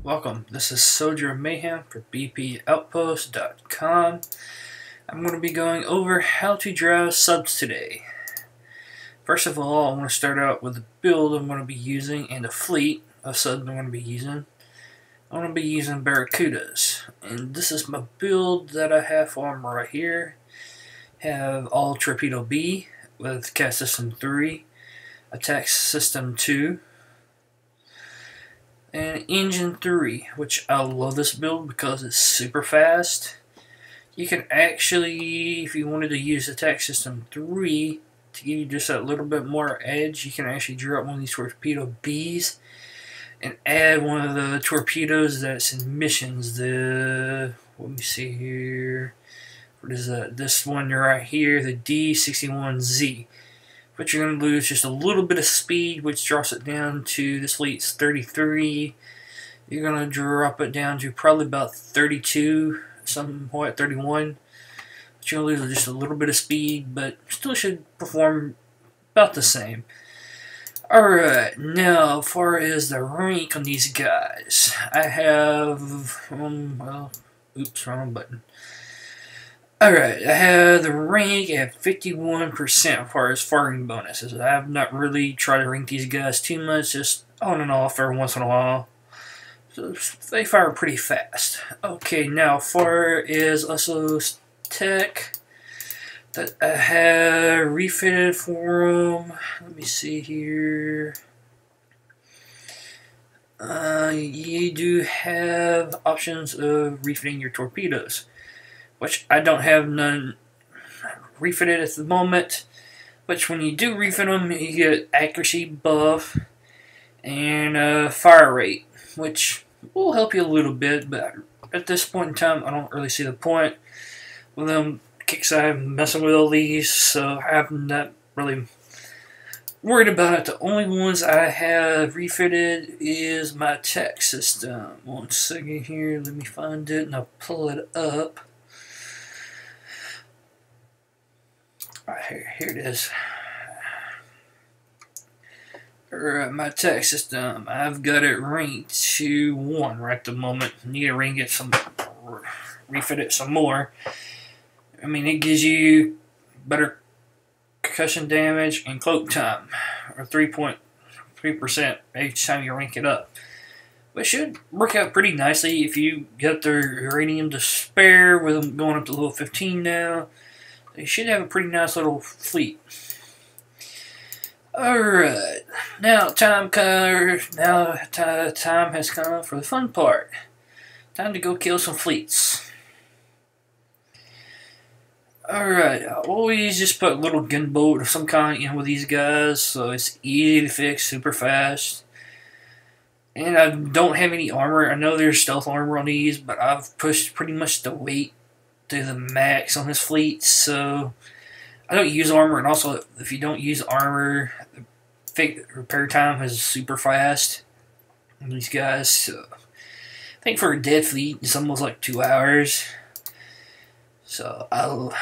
Welcome, this is Soldier of Mayhem for Bpoutpost.com. I'm going to be going over how to draw subs today. First of all, I want to start out with the build I'm going to be using and the fleet of subs I'm going to be using. I'm going to be using Barracudas, and this is my build that I have for them right here. Have all Torpedo B with Cat System 3, Attack System 2, and Engine 3, which I love this build because it's super fast. You can actually, if you wanted to use Attack System 3 to give you just that little bit more edge, you can actually draw up one of these Torpedo Bs and add one of the torpedoes that's in missions. Let me see here. What is that? This one right here, the D61Z. But you're going to lose just a little bit of speed, which drops it down to, this fleet's 33. You're going to drop it down to probably about 32, somewhat 31. But you're going to lose just a little bit of speed, but still should perform about the same. Alright, now as far as the rank on these guys, I have, well, oops, wrong button. Alright, I have the rank at 51% as far as firing bonuses. I have not really tried to rank these guys too much, just on and off every once in a while. So they fire pretty fast. Okay, now as far as also tech that I have refitted for them, let me see here. You do have options of refitting your torpedoes, which I don't have none refitted at the moment. Which when you do refit them, you get accuracy buff and fire rate, which will help you a little bit. But at this point in time, I don't really see the point with them Kixeye messing with all these, so I'm not really worried about it. The only ones I have refitted is my tech system. One second here, let me find it and I'll pull it up. Right here it is. My tech system, I've got it ranked to 1 right at the moment. Need to rank it refit it some more. I mean, it gives you better concussion damage and cloak time, or 3.3% each time you rank it up. But it should work out pretty nicely if you get the uranium to spare with them going up to level 15 now. They should have a pretty nice little fleet. Alright, now time has come for the fun part. Time to go kill some fleets. Alright, I always just put a little gunboat of some kind in with these guys, so it's easy to fix, super fast. And I don't have any armor. I know there's stealth armor on these, but I've pushed pretty much the weight to the max on this fleet, so I don't use armor. And also, if you don't use armor, the repair time is super fast on these guys. So I think for a dead fleet, it's almost like 2 hours. So I love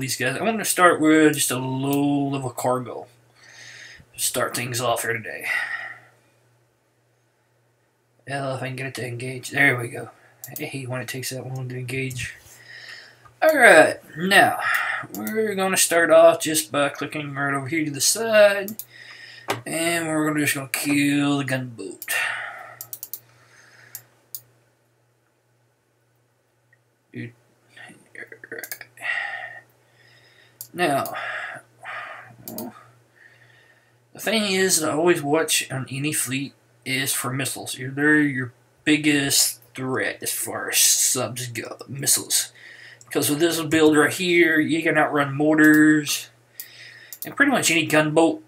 these guys. I'm going to start with just a low level cargo. Start things off here today. Yeah, if I can get it to engage. There we go. I hate when it takes that long to engage. Alright, now we're going to start off just by clicking right over here to the side, and we're just going to kill the gunboat. Now, the thing is that I always watch on any fleet is for missiles. They're your biggest threat as far as subs go, missiles. Because with this build right here, you can outrun mortars and pretty much any gunboat,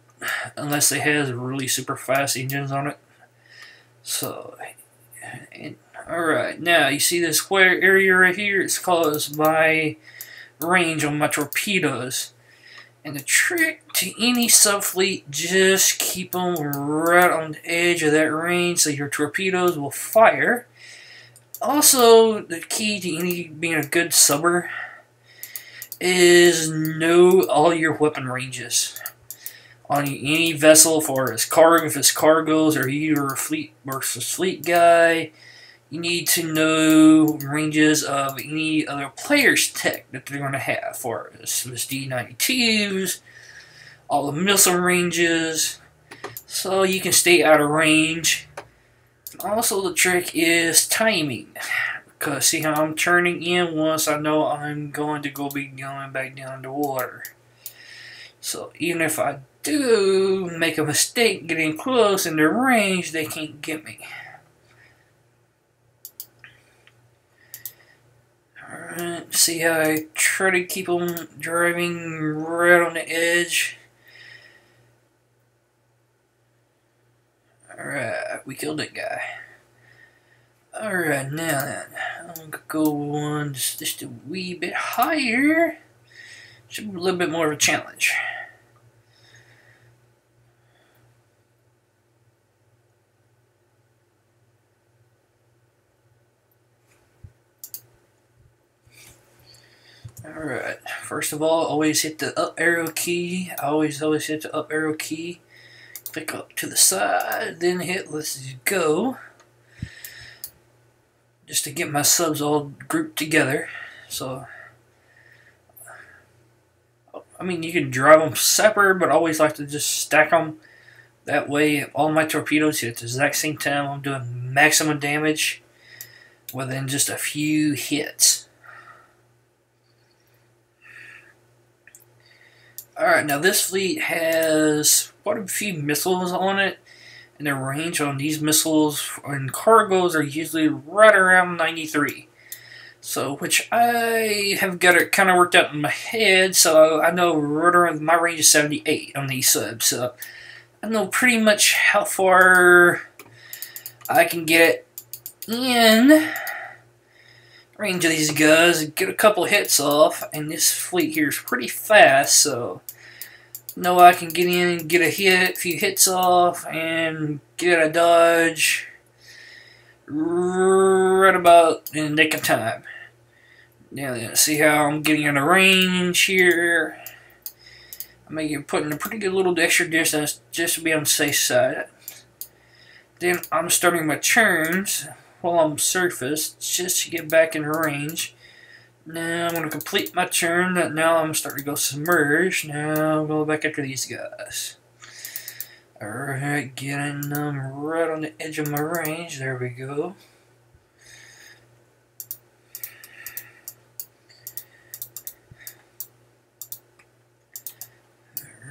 unless they have really super fast engines on it. So, alright, now you see this square area right here? It's caused by range on my torpedoes. And the trick to any subfleet, just keep them right on the edge of that range so your torpedoes will fire. Also, the key to being a good subber is know all your weapon ranges on any vessel for as cargo, if it's cargoes, or you're a fleet versus fleet guy. You need to know ranges of any other player's tech that they're going to have for us. D-92s, all the missile ranges, so you can stay out of range. Also, the trick is timing, because see how I'm turning in once I know I'm going to be going back down to water. So even if I do make a mistake getting close in their range, they can't get me. Alright, see how I try to keep them driving right on the edge. Alright, we killed that guy. Alright, now then, I'm going to go one just a wee bit higher. Should be a little bit more of a challenge. Alright, first of all, always hit the up arrow key. I always hit the up arrow key. Click up to the side, then hit let's go. Just to get my subs all grouped together. So, I mean, you can drive them separate, but I always like to just stack them. That way, all my torpedoes hit at the exact same time. I'm doing maximum damage within just a few hits. Alright, now this fleet has quite a few missiles on it, and the range on these missiles and cargoes are usually right around 93. So, which I have got it kind of worked out in my head, so I know right around my range is 78 on these subs. So, I know pretty much how far I can get in range of these guys and get a couple hits off, and this fleet here is pretty fast, so know I can get in and get a few hits off and get a dodge right about in the nick of time. Now see how I'm getting in the range here. I'm putting a pretty good little extra distance just to be on the safe side. Then I'm starting my turns while I'm surfaced just to get back in range. Now I'm going to complete my turn. Now I'm starting to go submerged. Now I'll go back after these guys. Alright, getting them right on the edge of my range. There we go.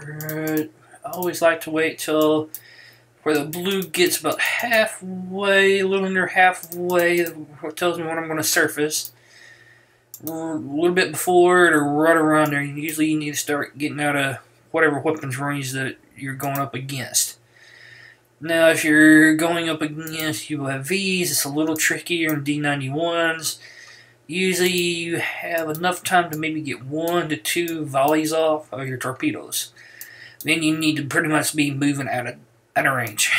Alright, I always like to wait till where the blue gets about halfway, a little under halfway, what tells me when I'm going to surface. A little bit before it or right around there. Usually you need to start getting out of whatever weapons range that you're going up against. Now if you're going up against UAVs, it's a little trickier in D91s. Usually you have enough time to maybe get 1 to 2 volleys off of your torpedoes. Then you need to pretty much be moving out of range.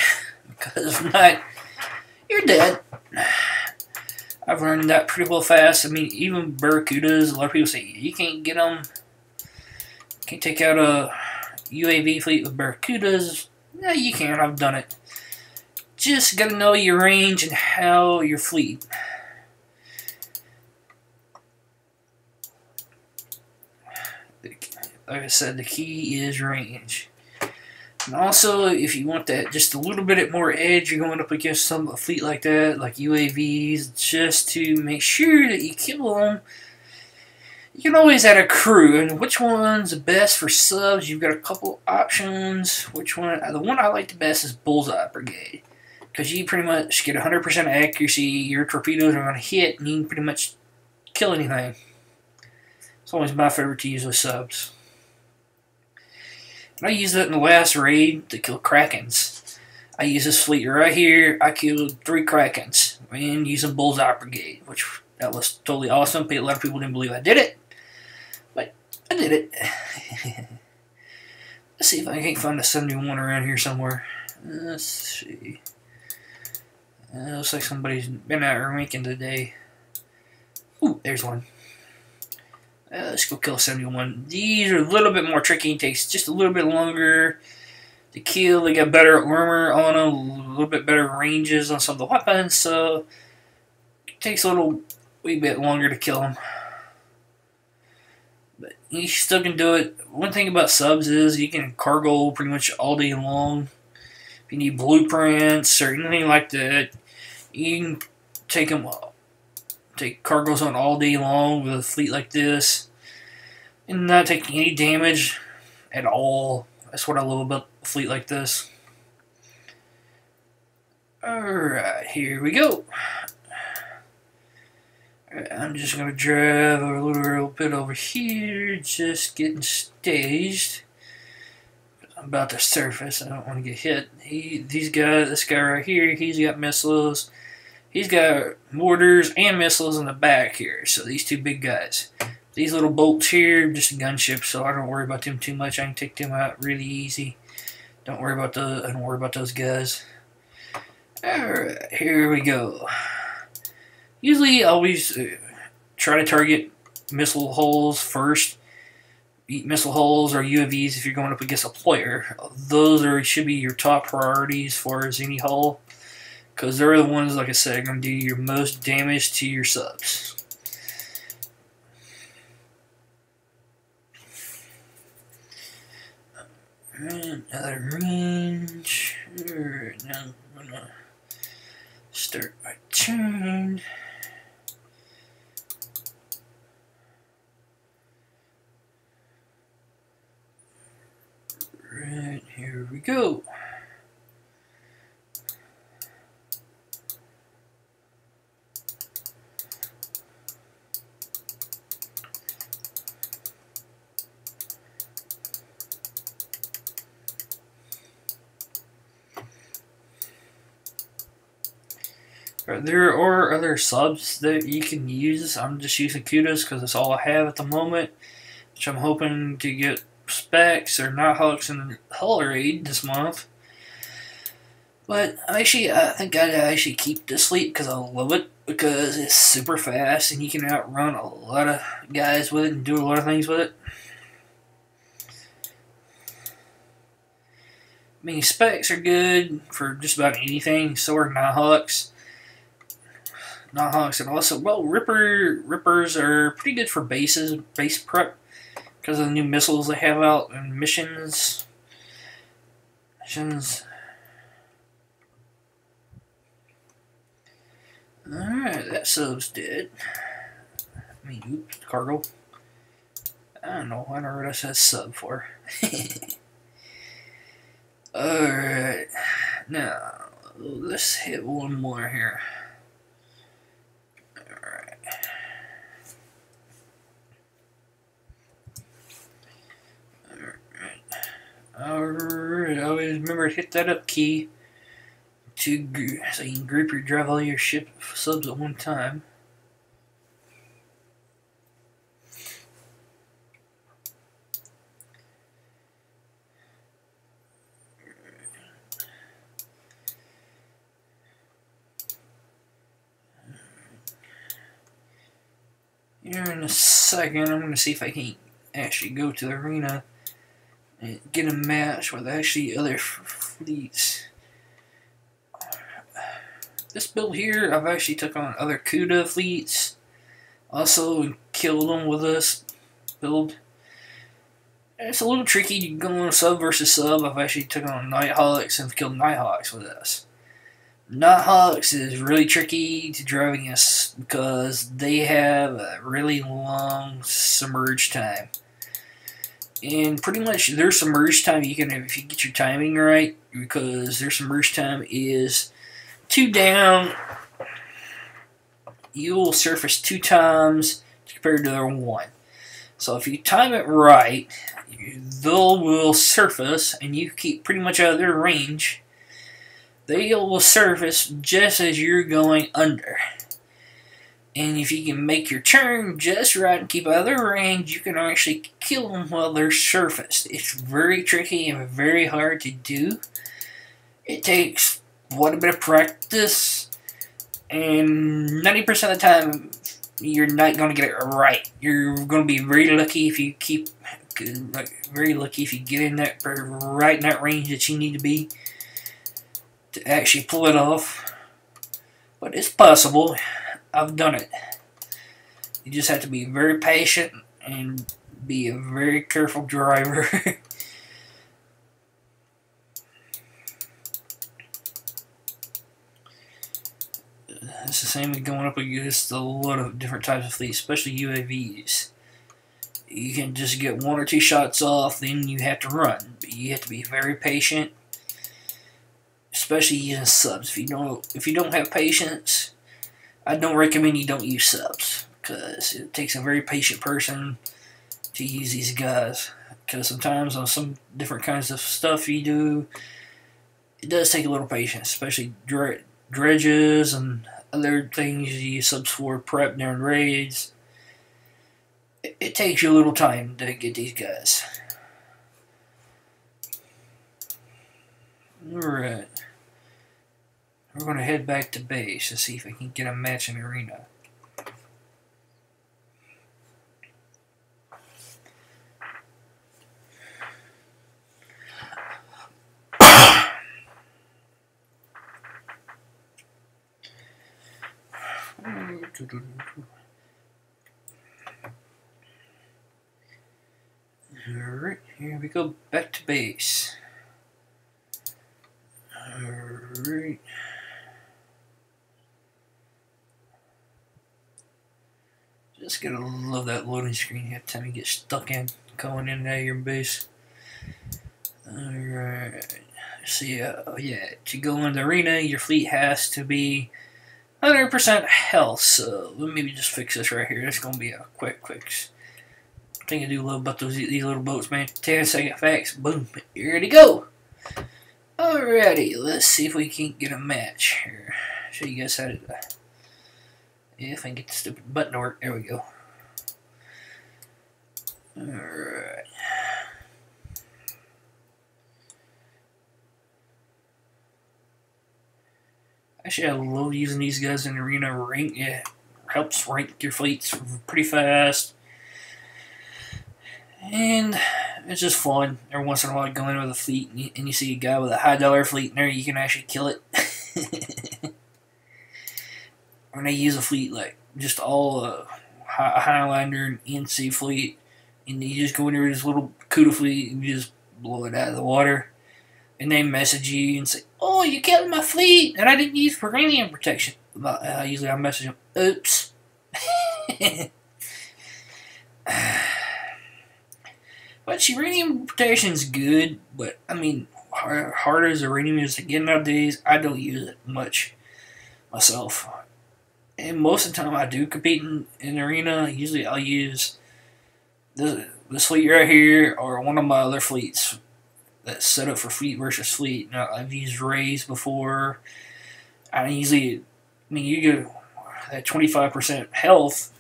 Because if not, you're dead. I've learned that pretty well fast. I mean, even Barracudas, a lot of people say you can't get them. Can't take out a UAV fleet with Barracudas. Yeah, you can. I've done it. Just got to know your range and how your fleet. Like I said, the key is range. And also, if you want that just a little bit more edge, you're going up against a fleet like that, like UAVs, just to make sure that you kill them. You can always add a crew, and which one's the best for subs? You've got a couple options. Which one? The one I like the best is Bullseye Brigade, because you pretty much get 100% accuracy. Your torpedoes are going to hit, and you can pretty much kill anything. It's always my favorite to use with subs. I used that in the last raid to kill Krakens. I used this fleet right here. I killed 3 Krakens and using Bullseye Brigade, which that was totally awesome. A lot of people didn't believe I did it, but I did it. Let's see if I can't find a 71 around here somewhere. Let's see. Looks like somebody's been out ranking today. Ooh, there's one. Let's go kill 71. These are a little bit more tricky. It takes just a little bit longer to kill. They got better armor on them, a little bit better ranges on some of the weapons. So takes a little wee bit longer to kill them. But you still can do it. One thing about subs is you can cargo pretty much all day long. If you need blueprints or anything like that, you can take cargoes on all day long with a fleet like this and not take any damage at all. That's what I love about a fleet like this. Alright, here we go. I'm just going to drive a little bit over here, just getting staged. I'm about to surface, I don't want to get hit. This guy right here, he's got missiles. He's got mortars and missiles in the back here, so these two big guys. These little boats here, just gunships, so I don't worry about them too much. I can take them out really easy. I don't worry about those guys. Alright, here we go. Usually I always try to target missile holes first. Missile holes or UAVs if you're going up against a player. Those should be your top priorities as far as any hull. Because they're the ones, like I said, going to do your most damage to your subs. Another range. Alright, now I'm going to start my turn. Right, here we go. There are other subs that you can use. I'm just using Cudas because that's all I have at the moment, which I'm hoping to get specs or Nighthawks and Hull Raid this month. But actually, I think I'd actually keep this fleet because I love it, because it's super fast and you can outrun a lot of guys with it and do a lot of things with it. I mean, specs are good for just about anything. So are Nighthawks. Nighthawks and also, well, Rippers are pretty good for base prep because of the new missiles they have out and missions. Alright, that sub's dead. I mean, oops, cargo. I don't know what I said sub for. Alright, now let's hit one more here. Alright, always remember to hit that up key so you can group or drive all your ship subs at one time. Here in a second, I'm going to see if I can actually go to the arena and get a match with actually other fleets. This build here, I've actually took on other Cuda fleets, also killed them with this build. It's a little tricky to go on sub versus sub. I've actually taken on Nighthawks and killed Nighthawks with this. Nighthawks is really tricky to drive against because they have a really long submerge time. And pretty much their submerge time, you can, if you get your timing right, because their submerge time is 2 down, you'll surface 2 times compared to their 1. So if you time it right, they will surface, and you keep pretty much out of their range. They will surface just as you're going under. And if you can make your turn just right and keep out of their range, you can actually kill them while they're surfaced. It's very tricky and very hard to do. It takes quite a bit of practice, and 90% of the time, you're not going to get it right. You're going to be very lucky if you get in that right in that range that you need to be to actually pull it off. But it's possible. I've done it. You just have to be very patient and be a very careful driver. It's the same as going up against a lot of different types of fleets, especially UAVs. You can just get 1 or 2 shots off, then you have to run. But you have to be very patient, especially using subs. If you don't have patience, I don't recommend you don't use subs, because it takes a very patient person to use these guys. Because sometimes on some different kinds of stuff you do, it does take a little patience, especially dredges and other things you use subs for, prep during raids. It takes you a little time to get these guys. Alright. We're going to head back to base and see if we can get a match in the arena. Alright, here we go, back to base. Alright. Just gotta love that loading screen every time you get stuck in, going in and out of your base. Alright. See, yeah, to go in the arena, your fleet has to be 100% health, so let me just fix this right here. It's gonna be a quick fix. I think I do love about these little boats, man. 10-second facts, boom, here to go. Alrighty, let's see if we can get a match here. Show you guys how to do that. If I can get the stupid button to work, there we go. Alright. Actually, I love using these guys in arena rank. Yeah, helps rank your fleets pretty fast. And it's just fun. Every once in a while, you go in with a fleet and you see a guy with a high-dollar fleet in there, you can actually kill it. When they use a fleet like just all Highlander and NC fleet, and you just go in there with this little Cuda fleet and you just blow it out of the water. And they message you and say, "Oh, you killed my fleet, and I didn't use uranium protection." Usually I message them, "Oops." But uranium protection's good, but I mean, hard as uranium is to get nowadays, I don't use it much myself. And most of the time I do compete in arena, usually I'll use this fleet right here or one of my other fleets that's set up for fleet versus fleet. Now, I've used Rays before. I mean, you get that 25% health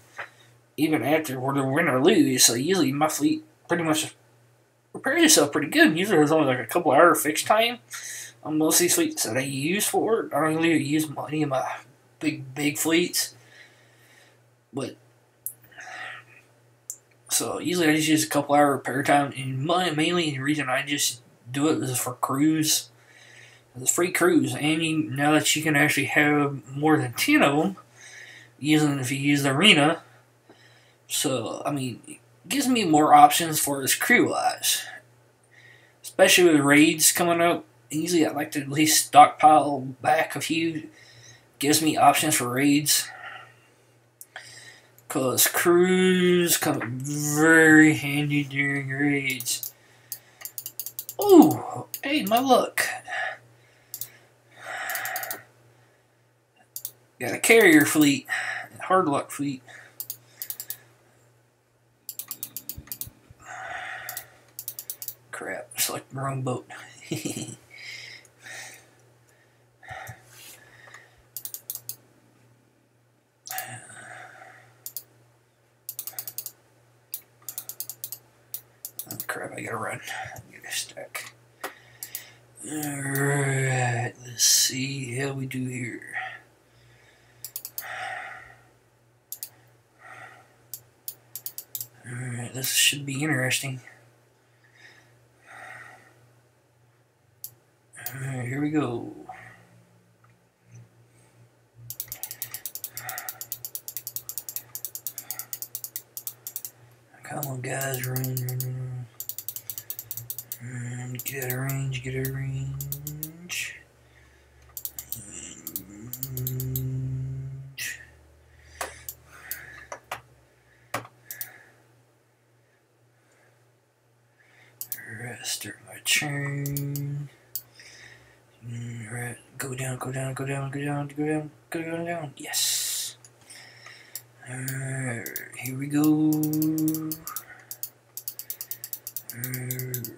even after whether win or lose. So usually my fleet pretty much repairs itself pretty good. Usually there's only like a couple hour fixed time on most of these fleets that I use for it. I don't really use any of my big fleets, but so usually I just use a couple hour repair time. And mainly the reason I just do it is for crews. It's free crews, and now that you can actually have more than 10 of them, if you use the arena. So I mean, it gives me more options for his crew wise, especially with raids coming up. Usually I like to at least stockpile back a few. Gives me options for raids, because crews come very handy during raids. Ooh, hey, my luck. Got a carrier fleet, hard luck fleet. Crap, selected the wrong boat. Oh, crap, I gotta run. Get a stack. Alright, let's see how we do here. Alright, this should be interesting. Alright, here we go. Come on, guys, run. Get out of range, get out of range. Alright, start my turn. Alright, go down, go down, go down, go down, go down, go down, down. Yes. Alright, here we go. Alright.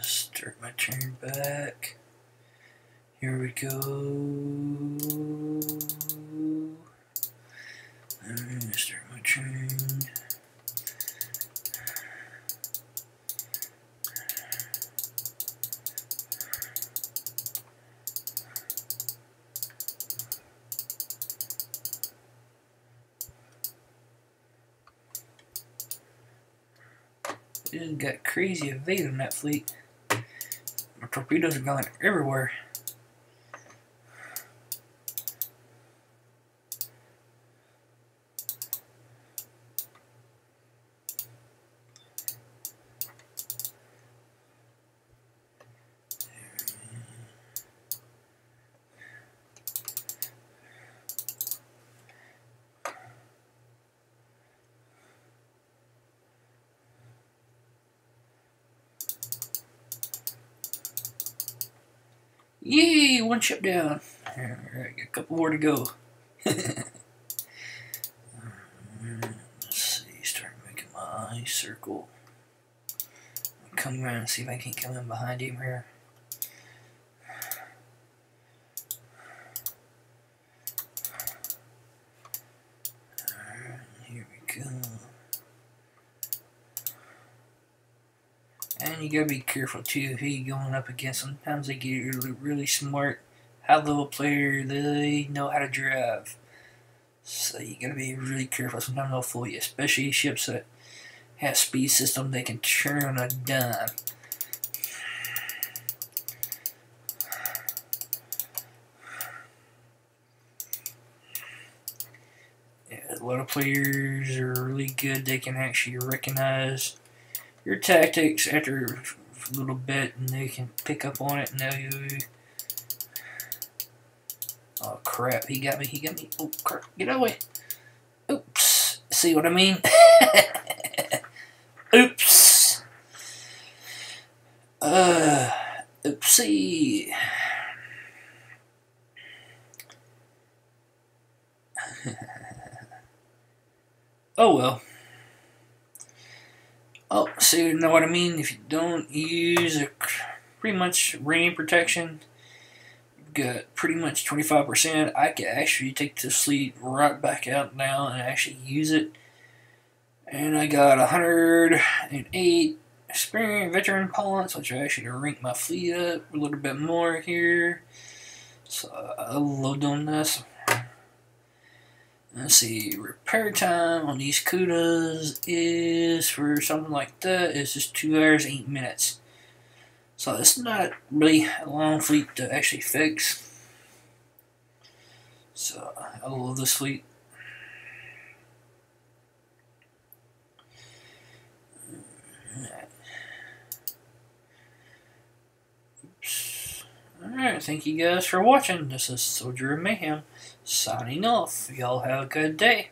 Start my turn back. Here we go. Start my turn. It got crazy evade on that fleet. My torpedoes are going everywhere. Yay! One ship down. Alright, got a couple more to go. Let's see, start making my eye circle. Come around and see if I can come in behind him here. Alright, here we go. And you gotta be careful too who you're going up against. Sometimes they get really smart, high-level player. They know how to drive, so you gotta be really careful. Sometimes they'll fool you, especially ships that have speed system. They can turn on a dime. Yeah, a lot of players are really good. They can actually recognize your tactics after a little bit, and they can pick up on it and know you. Oh crap, he got me, he got me. Oh crap, get out of the way. Oops, see what I mean? Oops. Oopsie. Oh well. Oh, so you know what I mean? If you don't use pretty much rain protection, you've got pretty much 25%. I could actually take this fleet right back out now and actually use it. And I got 108 experienced veteran pilots, which I actually rank my fleet up a little bit more here. So I love doing this. Let's see, repair time on these Cudas is, for something like that, is just 2 hours, 8 minutes. So it's not really a long fleet to actually fix. So I love this fleet. Alright, thank you guys for watching. This is Soldier of Mayhem signing off. Y'all have a good day.